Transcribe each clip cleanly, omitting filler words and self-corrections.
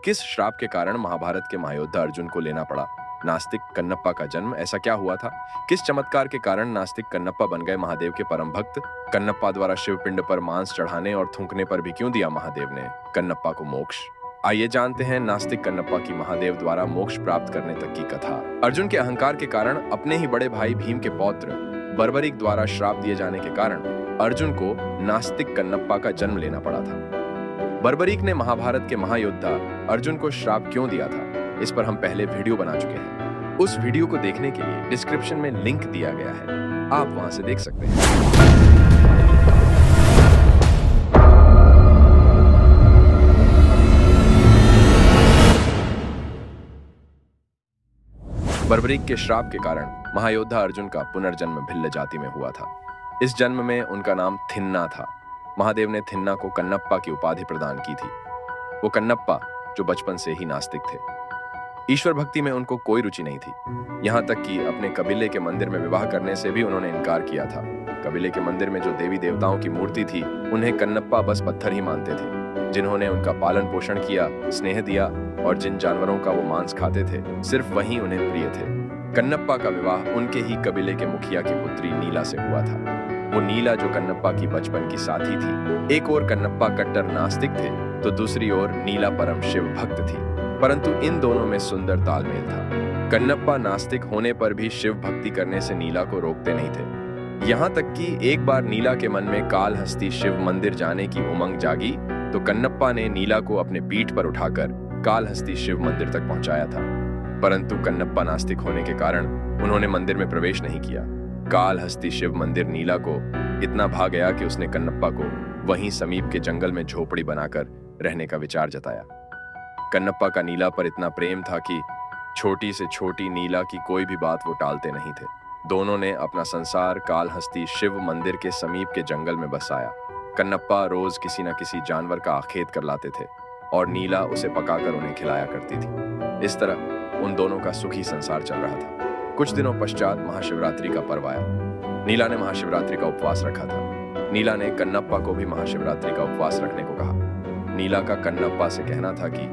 किस श्राप के कारण महाभारत के महायोद्धा अर्जुन को लेना पड़ा नास्तिक कन्नप्पा का जन्म? ऐसा क्या हुआ था? किस चमत्कार के कारण नास्तिक कन्नप्पा बन गए महादेव के परम भक्त? कन्नप्पा द्वारा शिव पिंड पर मांस चढ़ाने और थूकने पर भी क्यों दिया महादेव ने कन्नप्पा को मोक्ष? आइए जानते हैं नास्तिक कन्नप्पा की महादेव द्वारा मोक्ष प्राप्त करने तक की कथा। अर्जुन के अहंकार के कारण अपने ही बड़े भाई भीम के पौत्र बर्बरीक द्वारा श्राप दिए जाने के कारण अर्जुन को नास्तिक कन्नप्पा का जन्म लेना पड़ा था। बर्बरीक ने महाभारत के महायोद्धा अर्जुन को श्राप क्यों दिया था, इस पर हम पहले वीडियो बना चुके हैं। उस वीडियो को देखने के लिए डिस्क्रिप्शन में लिंक दिया गया है, आप वहां से देख सकते हैं। बर्बरीक के श्राप के कारण महायोद्धा अर्जुन का पुनर्जन्म भिल्ल जाति में हुआ था। इस जन्म में उनका नाम थिन्ना था। महादेव ने थिन्ना को कन्नप्पा की उपाधि प्रदान की थी। वो कन्नप्पा जो बचपन से ही नास्तिक थे। ईश्वर भक्ति में उनको कोई रुचि नहीं थी, यहाँ तक कि अपने कबीले के मंदिर में विवाह करने से भी उन्होंने इनकार किया था। कबीले के मंदिर में जो देवी देवताओं की मूर्ति थी, उन्हें कन्नप्पा बस पत्थर ही मानते थे। जिन्होंने उनका पालन पोषण किया, स्नेह दिया और जिन जानवरों का वो मांस खाते थे, सिर्फ वही उन्हें प्रिय थे। कन्नप्पा का विवाह उनके ही कबीले के मुखिया की पुत्री नीला से हुआ था। वो नीला जो कन्नप्पा की बचपन की साथी थी। एक ओर कन्नप्पा कट्टर नास्तिक थे तो दूसरी ओर नीला परम शिव भक्त थी, परंतु इन दोनों में सुंदर तालमेल था। कन्नप्पा नास्तिक होने पर भी शिव भक्ति करने से नीला को रोकते नहीं थे। यहाँ तक कि एक बार नीला के मन में कालहस्ती शिव मंदिर जाने की उमंग जागी तो कन्नप्पा ने नीला को अपने पीठ पर उठाकर कालहस्ती शिव मंदिर तक पहुंचाया था। परंतु कन्नप्पा नास्तिक होने के कारण उन्होंने मंदिर में प्रवेश नहीं किया। कालहस्ती शिव मंदिर नीला को इतना भा गया कि उसने कन्नप्पा को वहीं समीप के जंगल में झोपड़ी बनाकर रहने का विचार जताया। कन्नप्पा का नीला पर इतना प्रेम था कि छोटी से छोटी नीला की कोई भी बात वो टालते नहीं थे। दोनों ने अपना संसार कालहस्ती शिव मंदिर के समीप के जंगल में बसाया। कन्नप्पा रोज किसी न किसी जानवर का आखेट कर लाते थे और नीला उसे पकाकर उन्हें खिलाया करती थी। इस तरह उन दोनों का सुखी संसार चल रहा था। कुछ दिनों पश्चात महाशिवरात्रि का पर्व आया। नीला ने महाशिवरात्रि का उपवास रखा था। नीला ने कन्नप्पा को भी महाशिवरात्रि का उपवास रखने को कहा। नीला का कन्नप्पा से कहना था कि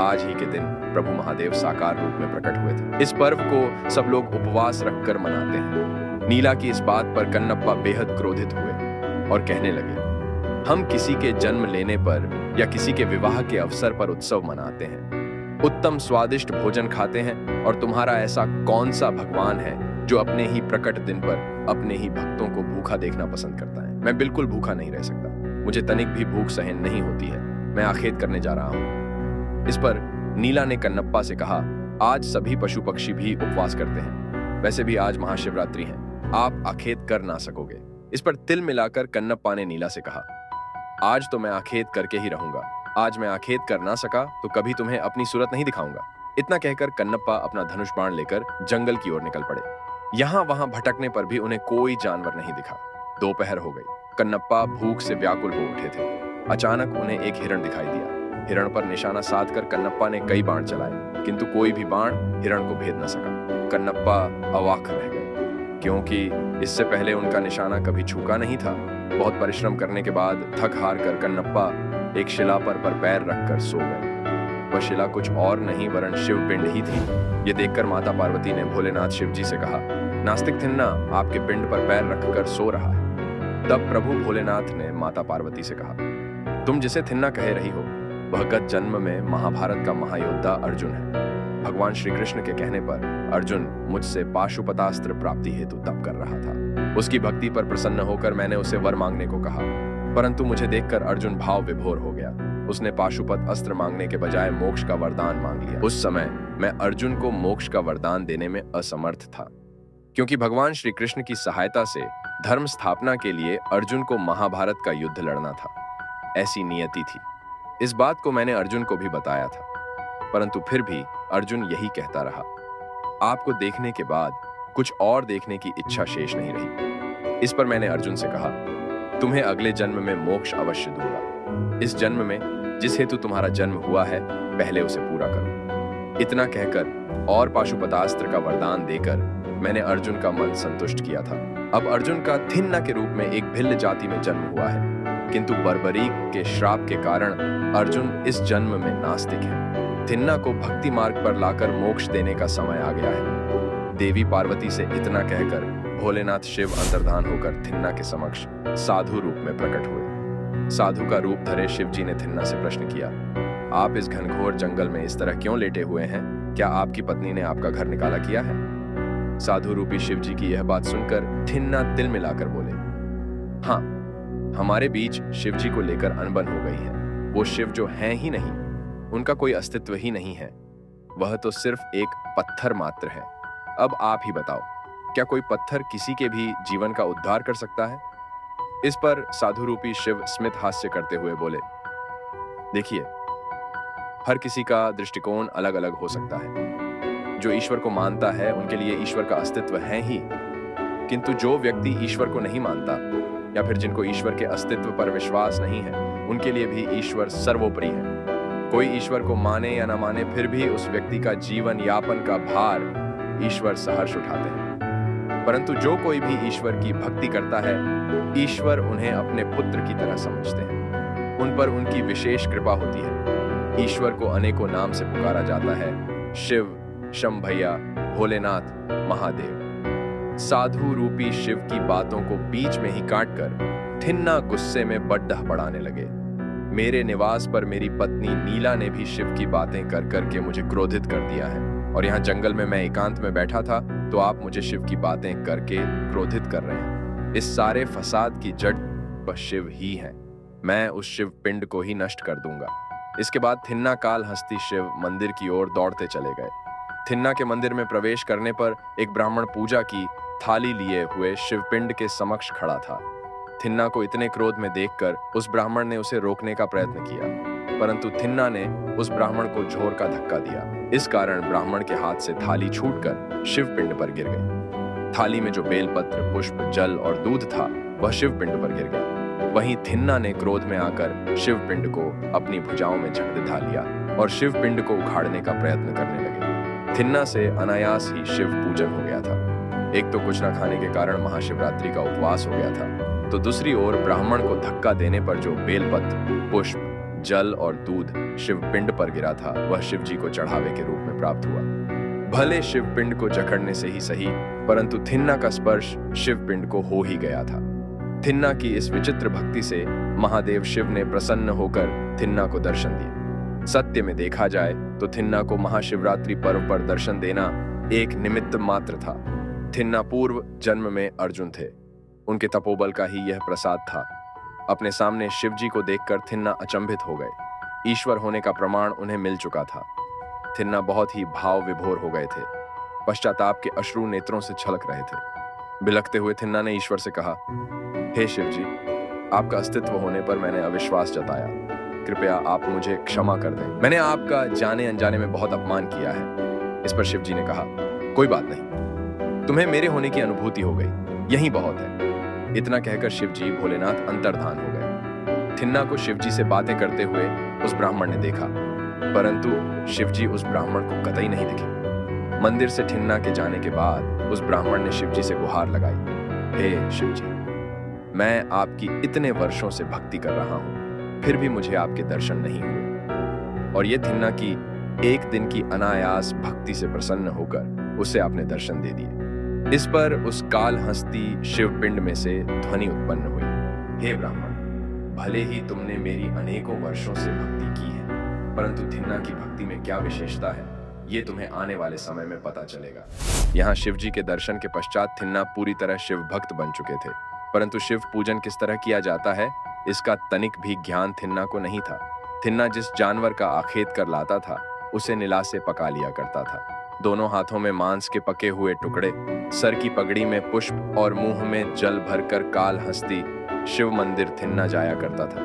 आज ही के दिन प्रभु महादेव साकार रूप में प्रकट हुए थे। इस पर्व को सब लोग उपवास रखकर मनाते हैं। नीला की इस बात पर कन्नप्पा बेहद क्रोधित हुए और कहने लगे, हम किसी के जन्म लेने पर या किसी के विवाह के अवसर पर उत्सव मनाते हैं, उत्तम स्वादिष्ट भोजन खाते हैं, और तुम्हारा ऐसा कौन सा भगवान है जो अपने ही प्रकट दिन पर अपने ही भक्तों को भूखा देखना पसंद करता है? मैं बिल्कुल भूखा नहीं रह सकता, मुझे तनिक भी भूख सहन नहीं होती है, मैं आखेट करने जा रहा हूँ। इस पर नीला ने कन्नप्पा से कहा, आज सभी पशु पक्षी भी उपवास करते हैं, वैसे भी आज महाशिवरात्रि है, आप आखेट कर ना सकोगे। इस पर तिल मिलाकर कन्नप्पा ने नीला से कहा, आज तो मैं आखेट करके ही रहूंगा, आज मैं आखेट कर ना सका तो कभी तुम्हें अपनी सूरत नहीं दिखाऊंगा। इतना कहकर कन्नप्पा अपना धनुष बाण लेकर जंगल की ओर निकल पड़े। यहाँ वहां भटकने पर भी उन्हें कोई जानवर नहीं दिखा। दोपहर हो गई। कन्नप्पा भूख से व्याकुल हो उठे थे। अचानक उन्हें एक हिरण दिखाई दिया। हिरण पर निशाना साधकर कन्नप्पा ने कई बाण चलाए, किंतु कोई भी बाण हिरण को भेद न सका। कन्नप्पा अवाक रह गए, क्योंकि इससे पहले उनका निशाना कभी छूका नहीं था। बहुत परिश्रम करने के बाद थक हार कर कन्नप्पा एक शिला पर पैर रखकर सो गए। वह शिला कुछ और नहीं वरन शिव पिंड ही थी। ये देखकर माता पार्वती ने भोलेनाथ शिव जी से कहा, नास्तिक थिन्ना आपके पिंड पर पैर रखकर सो रहा है। तब प्रभु भोलेनाथ ने माता पार्वती से कहा, तुम जिसे थिन्ना कह रही हो वह गत जन्म में महाभारत का महायोद्धा अर्जुन है। भगवान श्री कृष्ण के कहने पर अर्जुन मुझसे पाशुपतास्त्र प्राप्ति हेतु तप कर रहा था। उसकी भक्ति पर प्रसन्न होकर मैंने उसे वर मांगने को कहा, परंतु मुझे देखकर अर्जुन भाव विभोर हो गया। उसने पाशुपत अस्त्र मांगने के बजाय मोक्ष का वरदान मांग लिया। उस समय मैं अर्जुन को मोक्ष का वरदान देने में असमर्थ था, क्योंकि भगवान श्री कृष्ण की सहायता से धर्म स्थापना के लिए अर्जुन को महाभारत का युद्ध लड़ना था। ऐसी नियति थी। इस बात को मैंने अर्जुन को भी बताया था, परंतु फिर भी अर्जुन यही कहता रहा। आपको देखने के बाद कुछ और देखने की इच्छा शेष नहीं रही। इस पर मैंने अर्जुन से कहा, तुम्हें अगले जन्म में मोक्ष अवश्य दूंगा। इस जन्म में जिस हेतु तुम्हारा जन्म हुआ है, पहले उसे पूरा करो। इतना कहकर और पाशुपतास्त्र का वरदान देकर मैंने अर्जुन का मन संतुष्ट किया था। अब अर्जुन का थिन्ना के रूप में एक भिल्ल जाति में जन्म हुआ है, किंतु बर्बरीक के श्राप के कारण अर्जुन इस जन्म में नास्तिक है। थिन्ना को भक्ति मार्ग पर लाकर मोक्ष देने का समय आ गया है। देवी पार्वती से इतना कहकर भोलेनाथ शिव अंतर्धान होकर थिन्ना के समक्ष साधु रूप में प्रकट हुए। साधु का रूप धरे शिवजी ने थिन्ना से प्रश्न किया, आप इस घनघोर जंगल में इस तरह क्यों लेटे हुए हैं? क्या आपकी पत्नी ने आपका घर निकाला किया है? साधु रूपी शिवजी की यह बात सुनकर थिन्ना तिल मिलाकर बोले, हाँ, हमारे बीच शिवजी को लेकर अनबन हो गई है। वो शिव जो हैं ही नहीं, उनका कोई अस्तित्व ही नहीं है। वह तो सिर्फ एक पत्थर मात्र है। अब आप ही बताओ, क्या कोई पत्थर किसी के भी जीवन का उद्धार कर सकता है? इस पर साधु रूपी शिव स्मित हास्य करते हुए बोले, देखिए, हर किसी का दृष्टिकोण अलग अलग हो सकता है। जो ईश्वर को मानता है उनके लिए ईश्वर का अस्तित्व है ही, किंतु जो व्यक्ति ईश्वर को नहीं मानता या फिर जिनको ईश्वर के अस्तित्व पर विश्वास नहीं है, उनके लिए भी ईश्वर सर्वोपरि है। कोई ईश्वर को माने या ना माने, फिर भी उस व्यक्ति का जीवन यापन का भार ईश्वर सहर्ष उठाते हैं। परंतु जो कोई भी ईश्वर की भक्ति करता है, ईश्वर उन्हें अपने पुत्र की तरह समझते हैं। उन पर उनकी विशेष कृपा होती है। ईश्वर को अनेकों नाम से पुकारा जाता है, शिव, शंभैया, भोलेनाथ, महादेव। साधु रूपी शिव की बातों को बीच में ही काटकर थिन्ना गुस्से में बड्ढा बढ़ाने लगे। मेरे निवास पर मेरी पत्नी नीला ने भी शिव की बातें कर करके मुझे क्रोधित कर दिया है, और यहाँ जंगल में मैं एकांत में बैठा था तो आप मुझे शिव की बातें करके क्रोधित कर रहे हैं। इस सारे फसाद की जड़ बस शिव ही है। मैं उस शिव पिंड को ही नष्ट कर दूंगा। इसके बाद थिन्ना काल हस्ती शिव मंदिर की ओर दौड़ते चले गए। थिन्ना के मंदिर में प्रवेश करने पर एक ब्राह्मण पूजा की थाली लिए हुए शिवपिंड के समक्ष खड़ा था। थिन्ना को इतने क्रोध में देखकर उस ब्राह्मण ने उसे रोकने का प्रयत्न किया, परंतु थिन्ना ने उस ब्राह्मण को जोर का धक्का दिया। इस कारण ब्राह्मण के हाथ से थाली छूटकर शिवपिंड पर गिर गई। थाली में जो बेलपत्र, पुष्प, जल और दूध था, वह शिवपिंड पर गिर गया। वहीं थिन्ना ने क्रोध में आकर शिवपिंड को अपनी भुजाओं में झकझोर लिया और शिवपिंड को उखाड़ने का प्रयत्न करने लगे। थिन्ना से अनायास ही शिव पूजन हो गया था। एक तो कुछ न खाने के कारण महाशिवरात्रि का उपवास हो गया था, तो दूसरी ओर ब्राह्मण को धक्का देने पर जो बेलपत्र, पुष्प, जल और दूध शिवपिंड पर गिरा था, वह शिवजी को चढ़ावे के रूप में प्राप्त हुआ। भले शिवपिंड को जकड़ने से ही सही, परंतु थिन्ना का स्पर्श शिवपिंड को हो ही गया था। थिन्ना की इस विचित्र भक्ति से महादेव शिव ने प्रसन्न होकर थिन्ना को दर्शन दिए। सत्य में देखा जाए तो थिन्ना को महाशिवरात्रि पर्व पर दर्शन देना एक निमित्त मात्र था। थिन्ना पूर्व जन्म में अर्जुन थे। उनके तपोबल का ही यह प्रसाद था। अपने सामने शिवजी को देखकर थिन्ना अचंभित हो गए। ईश्वर होने का प्रमाण उन्हें मिल चुका था। थिन्ना बहुत ही भाव विभोर हो गए थे। पश्चाताप के अश्रु नेत्रों से छलक रहे थे। बिलखते हुए थिन्ना ने ईश्वर से कहा, हे शिवजी, आपका अस्तित्व होने पर मैंने अविश्वास जताया। कृपया आप मुझे क्षमा कर दें। मैंने आपका जाने अनजाने में बहुत अपमान किया है। इस पर शिवजी ने कहा, कोई बात नहीं, तुम्हें मेरे होने की अनुभूति हो गई, यही बहुत है। इतना कहकर शिवजी भोलेनाथ अंतर्धान हो गए। थिन्ना को शिवजी से बातें करते हुए उस ब्राह्मण ने देखा, परंतु शिवजी उस ब्राह्मण को कतई नहीं दिखे। मंदिर से थिन्ना के जाने के बाद उस ब्राह्मण ने शिवजी से गुहार लगाई, हे शिवजी, मैं आपकी इतने वर्षों से भक्ति कर रहा हूं, फिर भी मुझे आपके दर्शन नहीं हुए, और ये थिन्ना की एक दिन की अनायास भक्ति से प्रसन्न होकर उसे आपने दर्शन दे दिए। इस पर उस काल हस्ती शिवपिंड में से ध्वनि उत्पन्न हुई, हे ब्राह्मण, भले ही तुमने मेरी अनेकों वर्षों से भक्ति की है, परंतु थिन्ना की भक्ति में क्या विशेषता है, ये तुम्हें आने वाले समय में पता चलेगा। यहाँ शिवजी के दर्शन के पश्चात थिन्ना पूरी तरह शिव भक्त बन चुके थे, परंतु शिव पूजन किस तरह किया जाता है, इसका तनिक भी ज्ञान थिन्ना को नहीं था। थिन्ना जिस जानवर का आखेट कर लाता था, उसे निला से पका लिया करता था। दोनों हाथों में मांस के पके हुए टुकड़े, सर की पगड़ी में पुष्प और मुंह में जल भरकर काल हस्ती शिव मंदिर थिन्ना जाया करता था।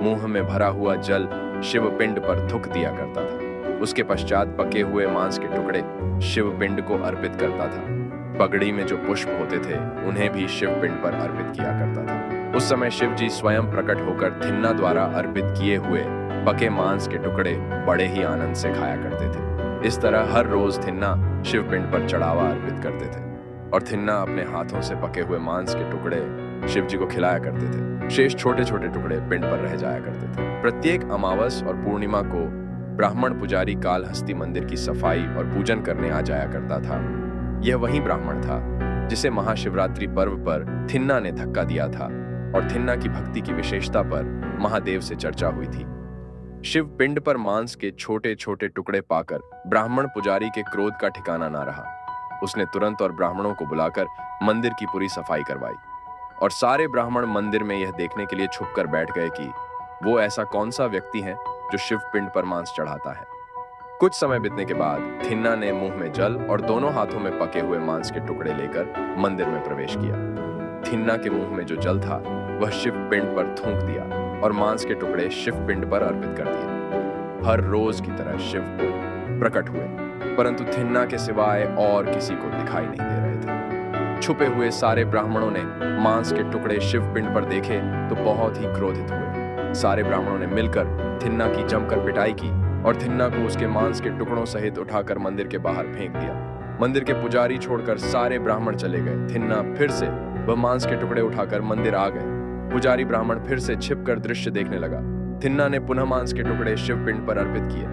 मुंह में भरा हुआ जल शिव पिंड पर थूक दिया करता था। उसके पश्चात पके हुए मांस के टुकड़े शिव पिंड को अर्पित करता था। पगड़ी में जो पुष्प होते थे, उन्हें भी शिव पिंड पर अर्पित किया करता था। उस समय शिव जी स्वयं प्रकट होकर थिन्ना द्वारा अर्पित किए हुए पके मांस के टुकड़े बड़े ही आनंद से खाया करते थे। इस तरह हर रोज थिन्ना शिव पिंड पर चढ़ावा अर्पित करते थे, और थिन्ना अपने हाथों से पके हुए मांस के टुकड़े शिव जी को खिलाया करते थे। शेष छोटे छोटे टुकड़े पिंड पर रह जाया करते थे। प्रत्येक अमावस और पूर्णिमा को ब्राह्मण पुजारी कालहस्ती मंदिर की सफाई और पूजन करने आ जाया करता था। यह वही ब्राह्मण था जिसे महाशिवरात्रि पर्व पर थिन्ना ने धक्का दिया था और थिन्ना की भक्ति की विशेषता पर महादेव से चर्चा हुई थी। शिव पिंड पर मांस के छोटे छोटे टुकड़े पाकर ब्राह्मण पुजारी के क्रोध का ठिकाना ना रहा। उसने तुरंत और ब्राह्मणों को बुलाकर मंदिर की पूरी सफाई करवाई और सारे ब्राह्मण मंदिर में यह देखने के लिए छुपकर बैठ गए कि वो ऐसा कौन सा व्यक्ति है जो शिव पिंड पर मांस चढ़ाता है। कुछ समय बीतने के बाद थिन्ना ने मुंह में जल और दोनों हाथों में पके हुए मांस के टुकड़े लेकर मंदिर में प्रवेश किया। थिन्ना के मुंह में जो जल था वह शिव पिंड पर थूक दिया और मांस के टुकड़े शिव पिंड पर अर्पित कर दिए। हर रोज की तरह शिव प्रकट हुए, परंतु थिन्ना के सिवाय और किसी को दिखाई नहीं दे रहे थे। छुपे हुए सारे ब्राह्मणों ने मांस के टुकड़े शिव पिंड पर देखे तो बहुत ही क्रोधित हुए। सारे ब्राह्मणों ने मिलकर थिन्ना की जमकर पिटाई की और थिन्ना को उसके मांस के टुकड़ों सहित उठाकर मंदिर के बाहर फेंक दिया। मंदिर के पुजारी छोड़कर सारे ब्राह्मण चले गए। थिन्ना फिर से वह मांस के टुकड़े उठाकर मंदिर आ गए। पुजारी ब्राह्मण फिर से छिपकर दृश्य देखने लगा। थिन्ना ने पुनः मांस के टुकड़े शिव पिंड पर अर्पित किए,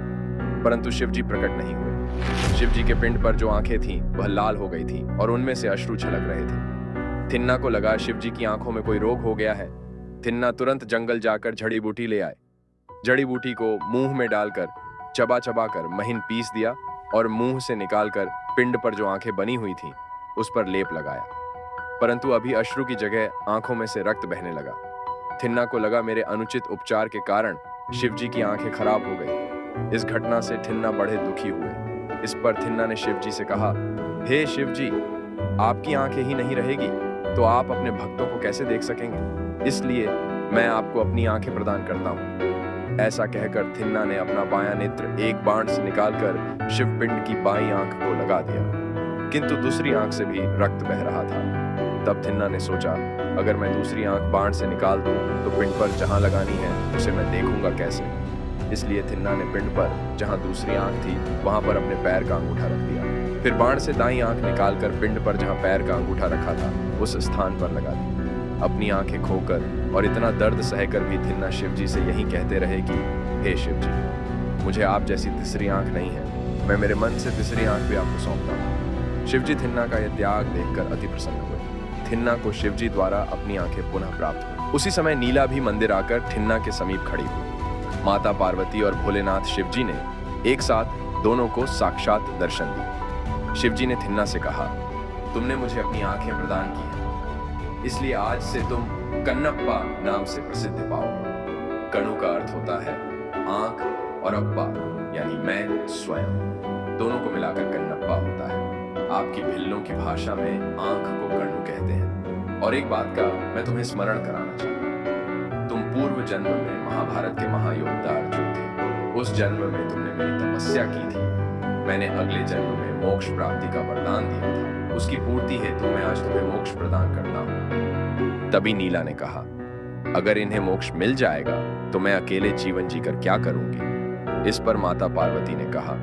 परंतु शिवजी प्रकट नहीं हुए। शिवजी के पिंड पर जो आंखें थीं वह लाल हो गई थीं और उनमें से अश्रु छलक रहे थे। थिन्ना को लगा शिवजी की आंखों में कोई रोग हो गया है। थिन्ना तुरंत जंगल जाकर जड़ी बूटी ले आए। जड़ी बूटी को मुंह में डालकर चबा चबा कर महीन पीस दिया और मुंह से निकालकर पिंड पर जो आंखें बनी हुई थीं उस पर लेप लगाया, परंतु अभी अश्रु की जगह आंखों में से रक्त बहने लगा। थिन्ना को लगा मेरे अनुचित उपचार के कारण शिवजी की आंखें खराब हो गई। इस घटना से थिन्ना बड़े दुखी हुए। इस पर थिन्ना ने शिवजी से कहा, हे शिवजी, आपकी आंखें ही नहीं रहेगी तो आप अपने भक्तों को कैसे देख सकेंगे? इसलिए मैं आपको अपनी आंखें प्रदान करता हूँ। ऐसा कहकर थिन्ना ने अपना बायां नेत्र एक बाण से निकालकर शिवपिंड की बाईं आंख को लगा दिया, किंतु दूसरी आंख से भी रक्त बह रहा था। तब थिन्ना ने सोचा, अगर मैं दूसरी आंख बाण से निकाल दूं तो पिंड पर जहां लगानी है उसे मैं देखूंगा कैसे। इसलिए थिन्ना ने पिंड पर जहां दूसरी आंख थी वहां पर अपने पैर का अंगूठा रख दिया। फिर बाण से दाईं आंख निकालकर पिंड पर जहां पैर का अंगूठा रखा था उस स्थान पर लगा दी। अपनी आंखें खोकर और इतना दर्द सहकर भी थिन्ना शिवजी से यही कहते रहे कि हे शिवजी, मुझे आप जैसी तीसरी आंख नहीं है। मैं मेरे मन से तीसरी आंख भी आपको सौंपता हूँ। शिवजी थिन्ना का यह त्याग देखकर अति प्रसन्न हुए। थिन्ना को शिवजी द्वारा अपनी आंखें पुनः प्राप्त हुई। उसी समय नीला भी मंदिर आकर थिन्ना के समीप खड़ी हुई। माता पार्वती और भोलेनाथ शिवजी ने एक साथ दोनों को साक्षात दर्शन दिए। शिवजी ने थिन्ना से कहा, तुमने मुझे अपनी आंखें प्रदान की हैं, इसलिए आज से तुम कन्नप्पा नाम से प्रसिद्ध पाओगे। कणु का अर्थ होता है आंख और अप्पा यानी मैं स्वयं, दोनों को मिलाकर कन्नप्पा होता है। आपकी भिल्लों की भाषा में आंख को कणु कहते हैं। और एक बात का मैं तुम्हें स्मरण कराना चाहता हूँ, तुम पूर्व जन्म में महाभारत के महायोद्धा अर्जुन थे। उस जन्म में तुमने मेरी तपस्या की थी। मैंने अगले जन्म में मोक्ष प्राप्ति का वरदान दिया था। उसकी पूर्ति हेतु मैं आज तुम्हें मोक्ष प्रदान करता हूँ। तभी नीला ने कहा, अगर इन्हें मोक्ष मिल जाएगा तो मैं अकेले जीवन जीकर क्या करूंगी? इस पर माता पार्वती ने कहा,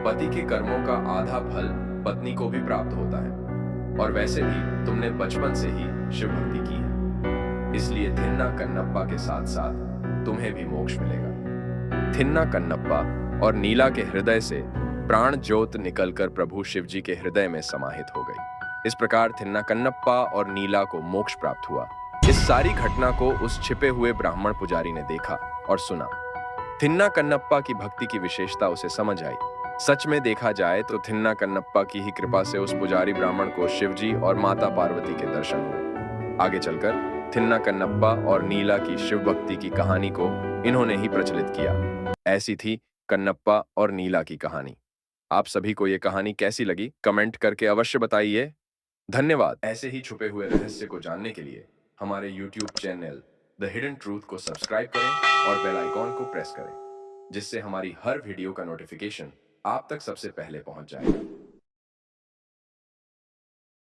पति के कर्मों का आधा फल पत्नी को भी प्राप्त होता है और वैसे भी तुमने बचपन से ही शिव भक्ति की है, इसलिए थिन्ना कन्नप्पा के साथ साथ तुम्हें भी मोक्ष मिलेगा। थिन्ना कन्नप्पा और नीला के हृदय से प्राण ज्योत निकलकर प्रभु शिवजी के हृदय में समाहित हो गई। इस प्रकार थिन्ना कन्नप्पा और नीला को मोक्ष प्राप्त हुआ। इस सारी घटना को उस छिपे हुए ब्राह्मण पुजारी ने देखा और सुना। थिन्ना कन्नप्पा की भक्ति की विशेषता उसे समझ आई। सच में देखा जाए तो थिन्ना कन्नप्पा की ही कृपा से उस पुजारी ब्राह्मण को शिवजी और माता पार्वती के दर्शन हुए। आगे चलकर थिन्ना कन्नप्पा और नीला की शिव भक्ति की कहानी को इन्होंने ही प्रचलित किया। ऐसी थी कन्नप्पा और नीला की कहानी। आप सभी को ये कहानी कैसी लगी कमेंट करके अवश्य बताइए। धन्यवाद। ऐसे ही छुपे हुए रहस्य को जानने के लिए हमारे YouTube channel the hidden truth को सब्सक्राइब करें और बेल आइकॉन को प्रेस करें, जिससे हमारी हर वीडियो का नोटिफिकेशन आप तक सबसे पहले पहुंच जाएगा।